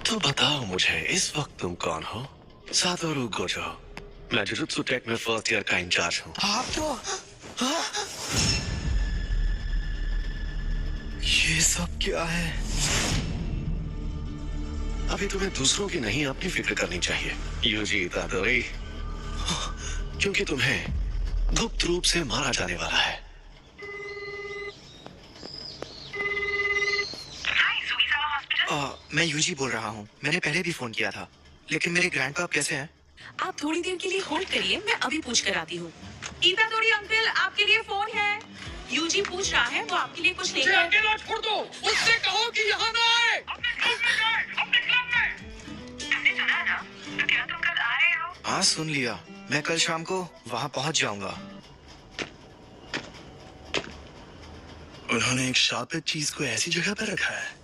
तो बताओ मुझे इस वक्त तुम कौन हो? Satoru Gojo. मैं जुजुत्सु टेक में फर्स्ट ईयर का इंचार्ज हूँ। आप तो ये सब क्या है? अभी तुम्हें दूसरों की नहीं अपनी फिक्र करनी चाहिए यूजी इतादोरी, क्योंकि तुम्हें गुप्त रूप से मारा जाने वाला है। मैं यूजी बोल रहा हूँ। मैंने पहले भी फोन किया था, लेकिन मेरे ग्रैंडपा कैसे हैं? आप थोड़ी देर के लिए होल्ड करिए, मैं अभी पूछ कर आती हूँ। इतादोरी अंकल, आपके लिए फोन है। यूजी पूछ रहा है, वो आपके लिए कुछ लेकर। अकेला छोड़ दो, उससे कहो कि यहाँ ना आए। अपने क्लब में। तुमने सुना ना? तो क्या तुम कल आ रहे हो? हाँ सुन लिया। मैं कल शाम को वहाँ पहुँच जाऊंगा। उन्होंने एक शापित चीज को ऐसी जगह पर रखा है।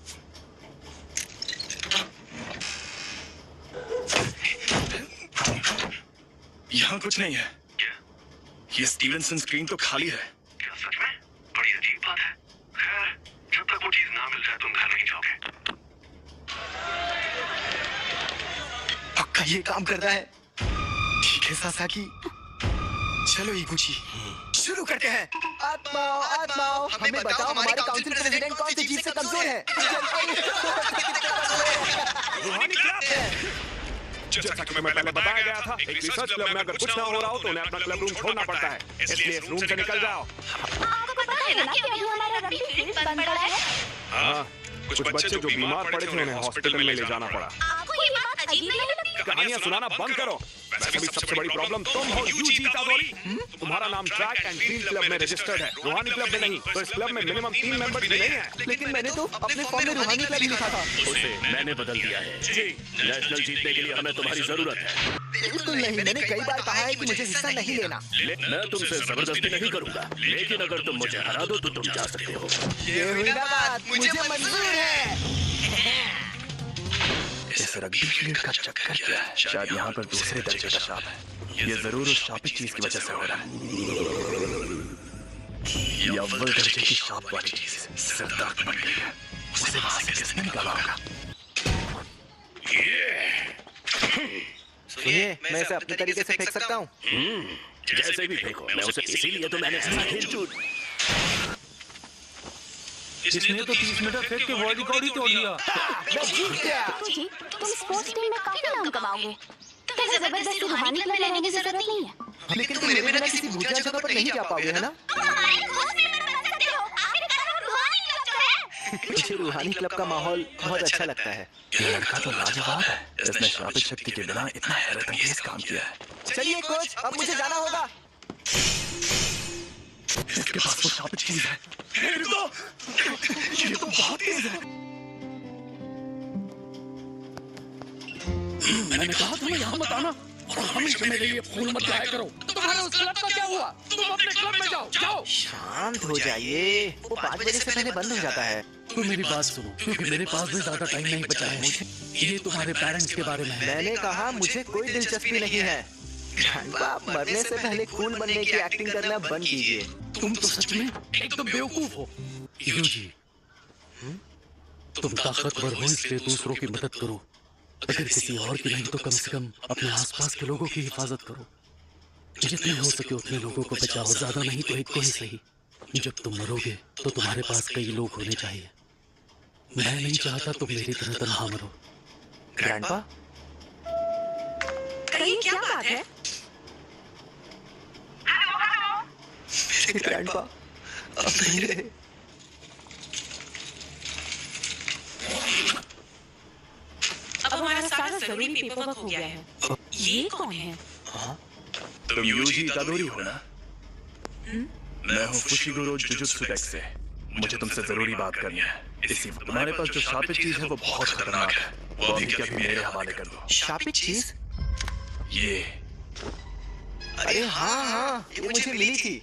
यहाँ कुछ नहीं है। ये स्टीवनसन स्क्रीन तो खाली है। क्या सच में? बड़ी अजीब बात है। खैर, जब तक वो चीज ना मिल जाए तुम घर नहीं जाओगे। पक्का ये काम करता है। ठीक है सासाकी, चलो इगुची, शुरू करते हैं। आत्माओं आत्माओं, हमें बताओ हमारे काउंसिल प्रेसिडेंट कौन सी चीज से कमजोर है? जैसा कि मैं पहले बताया गया था, एक रिसर्च क्लब में अगर कुछ ना हो रहा हो तो उन्हें अपना क्लब रूम छोड़ना पड़ता है। इसलिए इस रूम से निकल जाओ। आपको पता है ना कि अभी हमारा रग्बी फील्ड बंद पड़ा है? हाँ, कुछ बच्चे जो बीमार पड़े थे उन्हें हॉस्पिटल में ले जाना पड़ा। आपको ये बात अजीब नहीं लगती? कहानियां सुनाना बंद करो। वैसे भी सबसे बड़ी प्रॉब्लम तुम हो यूजी इतादोरी। तुम्हारा नाम ट्रैक एंड फील्ड क्लब में रजिस्टर्ड है, रूहानी क्लब में नहीं। तो इस क्लब में मिनिमम 3 मेंबर्स भी नहीं है। लेकिन मैंने तो अपने फॉर्म में रूहानी क्लब ही लिखा था। उसे मैंने बदल दिया है। जी, नेशनल जीतने के लिए हमें तुम्हारी जरूरत है। बिल्कुल नहीं, मैंने कई बार कहा है कि मुझे हिस्सा नहीं लेना। मैं तुमसे जबरदस्ती नहीं करूंगा, लेकिन अगर तुम मुझे हरा दो तो तुम जा सकते हो। ये हुई ना बात, मुझे मंजूर है। इस रग्बी फील्ड का चक्कर क्या है? शायद यहाँ पर दूसरे दर्जे का शाप है। ये जरूर उस शापित चीज की वजह से हो रहा है। ये अव्वल दर्जे की शाप वाली चीज सिर्फ दाग बन गई है। उसे वहां से किसने निकाला होगा? सुनिए, मैं इसे अपने तरीके से फेंक सकता हूँ। जैसे भी फेंको, मैं उसे इसीलिए तो मैंने खेल छूट। इसने तो 30 मीटर फेंक के वर्ल्ड रिकॉर्ड ही तोड़ दिया। मैं जीत गया। जी, तुम स्पोर्ट्स टीम में काफी नाम कमाओगे। तुम्हें जबरदस्ती रूहानी क्लब में रहने की जरूरत नहीं है। लेकिन तुम मेरे बिना किसी भूतिया जगह पर नहीं जा पाओगे, है ना? मुझे रूहानी क्लब का माहौल बहुत अच्छा लगता है। ये लड़का तो लाजवाब है। इसने शापित शक्ति के बिना इतना हैरतअंगेज काम किया है। चलिए कोच, अब मुझे जाना होगा। इसके पास वो शापित चीज है। ये तो बहुत तेज है। मैंने कहा तुम्हें यहाँ मत आना और हमेशा मेरे लिए फूल मत लाया करो। तुम्हारे उस क्लब का क्या हुआ? तुम अपने क्लब में जाओ, जाओ। शांत हो जाइए, वो 5 बजे से पहले बंद हो जाता है। तुम मेरी बात सुनो, क्योंकि मेरे पास भी ज्यादा टाइम नहीं बचा है। ये तुम्हारे पेरेंट्स के बारे में है। मैंने कहा मुझे कोई दिलचस्पी नहीं है। ग्रैंडपा, आप मरने से पहले कूल बनने की एक्टिंग करना बंद कीजिए। तुम तो सच में एकदम बेवकूफ हो। यूजी, तुम ताकतवर हो इसलिए दूसरों की मदद करो। अगर किसी और की नहीं तो कम से कम अपने आसपास के लोगों की हिफाजत करो। जितने हो सके उतने लोगों को बचाओ, ज्यादा नहीं तो एक को ही सही। जब तुम मरोगे तो तुम्हारे पास कई लोग होने चाहिए। मैं नहीं चाहता तुम मेरी तरह तन्हा मरो। ग्रैंडपा, कहिए क्या बात है? मेरे ग्रैंडपा अब नहीं रहे। अब हमारा सारा जरूरी पेपर वर्क हो गया है। ये कौन है? तुम यूजी इतादोरी हो ना? मैं हूँ फुशिगुरो जुजुत्सु टेक से। मुझे तुमसे जरूरी बात करनी है। इसी तुम्हारे पास जो शापित चीज है वो बहुत खतरनाक है। वो अभी के अभी मेरे हवाले कर दो। शापित चीज? ये अरे हाँ, ये मुझे मिली थी,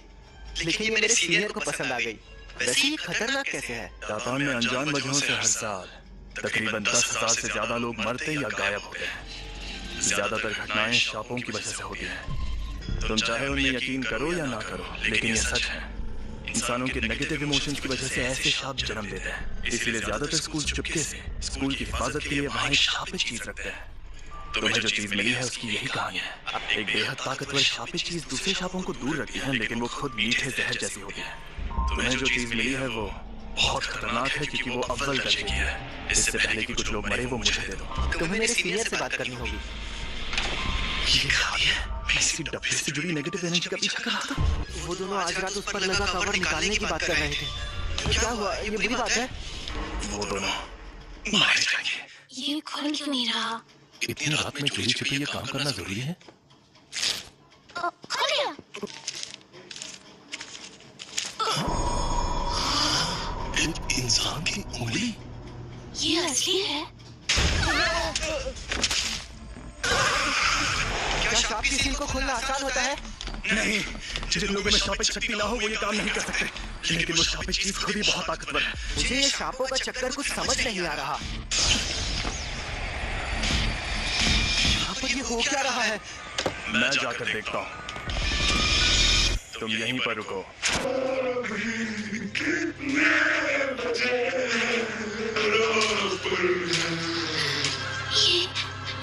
लेकिन ये मेरे सीनियर को पसंद आ गई। वैसे ये खतरनाक कैसे है? जापान में अनजान वजहों से हर साल तकरीबन 10,000 से ज्यादा लोग मरते या गायब होते हैं। ज्यादातर घटनाएं शापों की वजह से होती हैं। तुम चाहे उनमें यकीन करो या ना करो, लेकिन ये सच है। इंसानों के नेगेटिव इमोशंस की वजह से ऐसे शाप जन्म लेते हैं। इसीलिए ज्यादातर स्कूल चुपके से स्कूल की हिफाजत के लिए वहाँ एक शापित चीज रखते हैं। तुम्हें जो चीज मिली है उसकी यही कहानी है। एक बेहद ताकतवर शापित चीज दूसरे शापों को दूर रखती है, लेकिन वो खुद मीठे जहर जैसी होती है। तुम्हें जो चीज मिली है वो बहुत खतरनाक है क्योंकि वो अव्वल दर्जे की है। इससे पहले कि कुछ लोग मरे वो मुझे दे दो। तुम्हें मेरे सीनियर से बात करनी होगी। ये खाली है। मैं इसी डब्बे से जुड़ी नेगेटिव एनर्जी का पीछा कर रहा था। वो दोनों आज रात उस पर लगा कवर निकालने की बात कर रहे थे। क्या हुआ? ये बुरी बात है? वो दोनों मारे जाएंगे। ये खुल क्यों नहीं रहा? इतनी रात में चोरी छिपे ये काम करना जरूरी है? खुल गया। इंसान की उंगली? ये असली है? क्या शाप की सील को खोलना आसान होता है? नहीं, जिन लोगों में शापित शक्ति ना हो वो ये काम नहीं कर सकते। लेकिन वो शापित चीज खुद ही बहुत ताकतवर है। मुझे ये शापों का चक्कर कुछ समझ नहीं आ रहा। यहाँ पर ये हो क्या रहा है? मैं जाकर देखता हूँ। तुम यहीं पर रुको।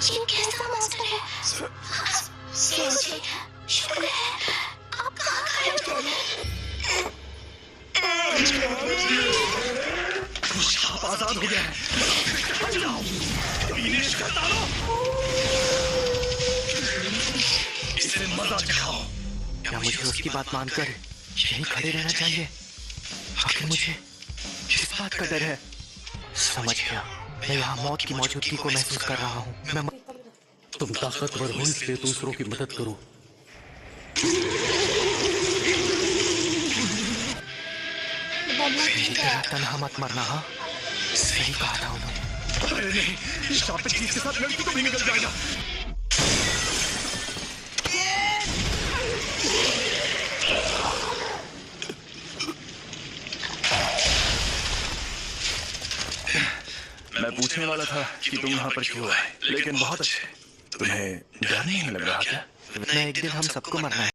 ये कैसा मॉन्स्टर है? जी, शुक्र है आप कहाँ गायब हो गए? वो शाप आजाद हो गया है। विनेश का तालो। इसे मजा चखाओ। क्या मुझे उसकी बात मानकर यहीं खड़े रहना चाहिए? आखिर मुझे किस बात का डर है? समझ गया। मैं यहाँ मौत की मौजूदगी को महसूस कर रहा हूँ। मैं तुम ताकतवर हो इसलिए दूसरों की मदद करो। मेरी तरह तन्हा मत मरना। हाँ, सही कहा था उन्होंने। अरे नहीं, इस शापित चीज के साथ लड़की को भी निकल जाएगा। मैं पूछने वाला था कि तुम यहाँ पर क्यों आए, लेकिन बहुत अच्छे। तुम्हें डर नहीं लग रहा क्या? मैं एक दिन हम सबको मरना है।